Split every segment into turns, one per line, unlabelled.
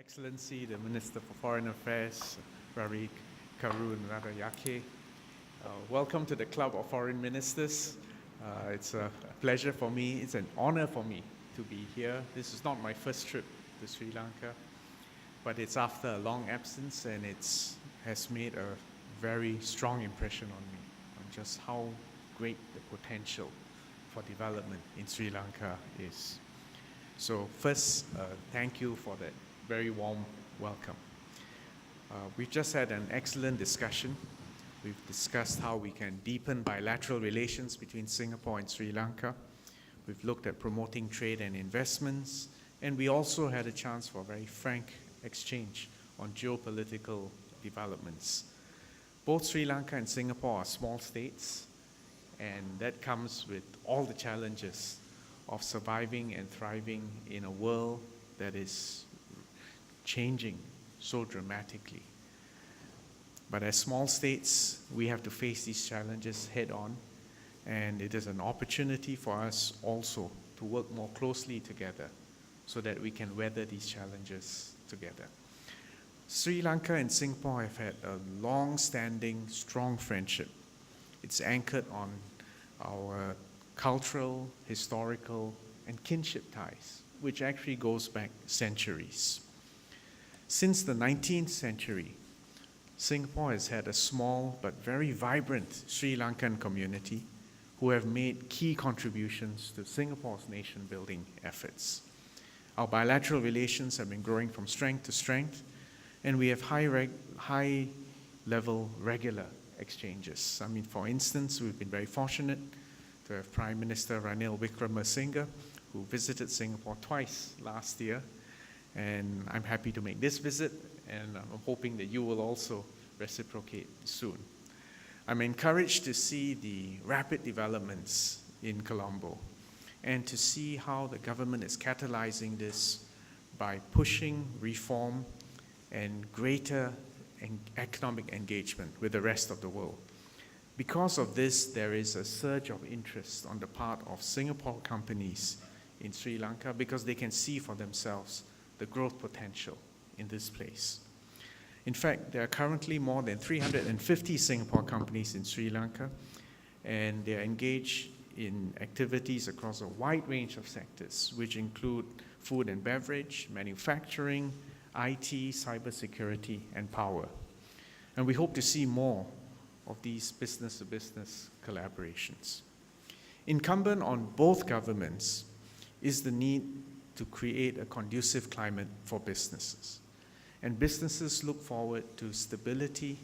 Excellency, the Minister for Foreign Affairs, Ravi Karunanayake. Welcome to the Club of Foreign Ministers. It's a pleasure for me, it's an honor for me to be here. This is not my first trip to Sri Lanka, but it's after a long absence and it has made a very strong impression on me on just how great the potential for development in Sri Lanka is. So first, thank you for that very warm welcome. We've just had an excellent discussion. We've discussed how we can deepen bilateral relations between Singapore and Sri Lanka. We've looked at promoting trade and investments, and we also had a chance for a very frank exchange on geopolitical developments. Both Sri Lanka and Singapore are small states, and that comes with all the challenges of surviving and thriving in a world that is changing so dramatically. But as small states, we have to face these challenges head on, and it is an opportunity for us also to work more closely together so that we can weather these challenges together. Sri Lanka and Singapore have had a long-standing, strong friendship. It's anchored on our cultural, historical, and kinship ties, which actually goes back centuries. Since the 19th century, Singapore has had a small but very vibrant Sri Lankan community who have made key contributions to Singapore's nation-building efforts. Our bilateral relations have been growing from strength to strength, and we have high-level regular exchanges. For instance, we've been very fortunate to have Prime Minister Ranil Wickremesinghe, who visited Singapore twice last year, and I'm happy to make this visit, and I'm hoping that you will also reciprocate soon. I'm encouraged to see the rapid developments in Colombo and to see how the government is catalyzing this by pushing reform and greater economic engagement with the rest of the world. Because of this, there is a surge of interest on the part of Singapore companies in Sri Lanka because they can see for themselves the growth potential in this place. In fact, there are currently more than 350 Singapore companies in Sri Lanka, and they are engaged in activities across a wide range of sectors, which include food and beverage, manufacturing, IT, cybersecurity, and power. And we hope to see more of these business-to-business collaborations. Incumbent on both governments is the need to create a conducive climate for businesses. And businesses look forward to stability,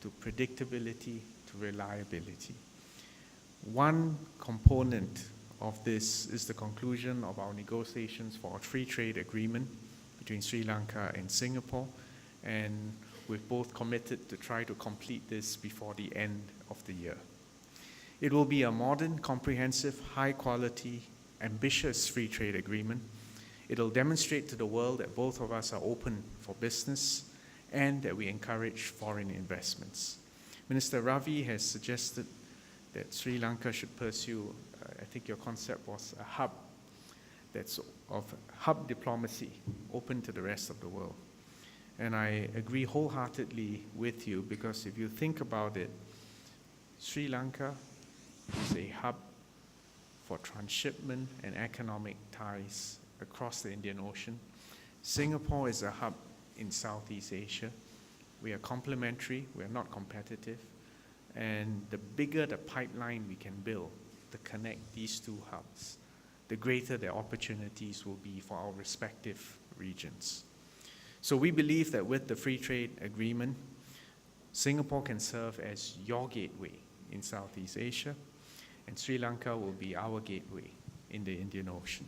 to predictability, to reliability. One component of this is the conclusion of our negotiations for a free trade agreement between Sri Lanka and Singapore, and we've both committed to try to complete this before the end of the year. It will be a modern, comprehensive, high-quality, ambitious free trade agreement. It'll demonstrate to the world that both of us are open for business and that we encourage foreign investments. Minister Ravi has suggested that Sri Lanka should pursue, I think your concept was a hub, that's of hub diplomacy, open to the rest of the world. And I agree wholeheartedly with you because if you think about it, Sri Lanka is a hub for transshipment and economic ties across the Indian Ocean. Singapore is a hub in Southeast Asia. We are complementary, we are not competitive, and the bigger the pipeline we can build to connect these two hubs, the greater the opportunities will be for our respective regions. So we believe that with the free trade agreement, Singapore can serve as your gateway in Southeast Asia, and Sri Lanka will be our gateway in the Indian Ocean.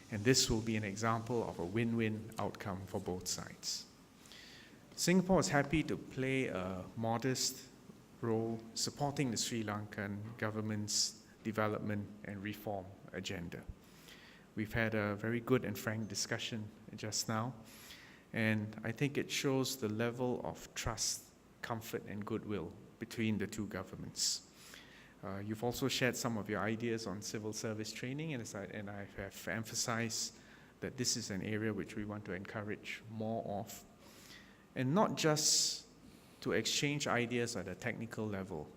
And this will be an example of a win-win outcome for both sides. Singapore is happy to play a modest role supporting the Sri Lankan government's development and reform agenda. We've had a very good and frank discussion just now, and I think it shows the level of trust, comfort, and goodwill between the two governments. You've also shared some of your ideas on civil service training, and I have emphasized that this is an area which we want to encourage more of. And not just to exchange ideas at a technical level,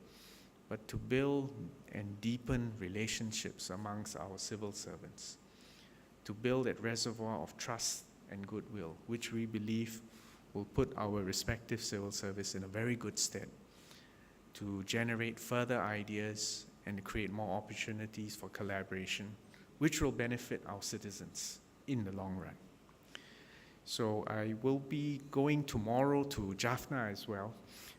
but to build and deepen relationships amongst our civil servants, to build that reservoir of trust and goodwill, which we believe will put our respective civil service in a very good stead to generate further ideas and to create more opportunities for collaboration, which will benefit our citizens in the long run. So I will be going tomorrow to Jaffna as well,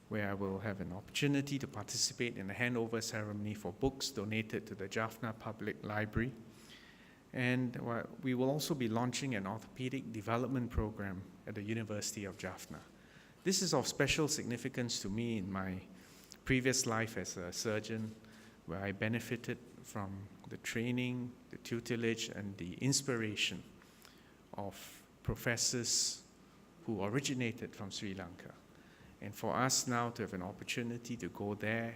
where I will have an opportunity to participate in a handover ceremony for books donated to the Jaffna Public Library. And we will also be launching an orthopedic development program at the University of Jaffna. This is of special significance to me in my previous life as a surgeon, where I benefited from the training, the tutelage, and the inspiration of professors who originated from Sri Lanka. And for us now to have an opportunity to go there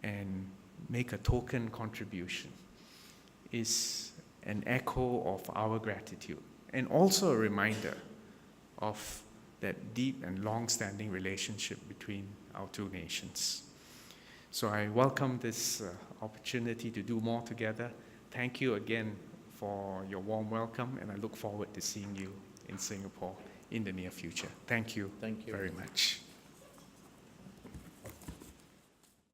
and make a token contribution is an echo of our gratitude, and also a reminder of that deep and long-standing relationship between our two nations. So I welcome this opportunity to do more together. Thank you again for your warm welcome, and I look forward to seeing you in Singapore in the near future. Thank you,
Thank you
very much.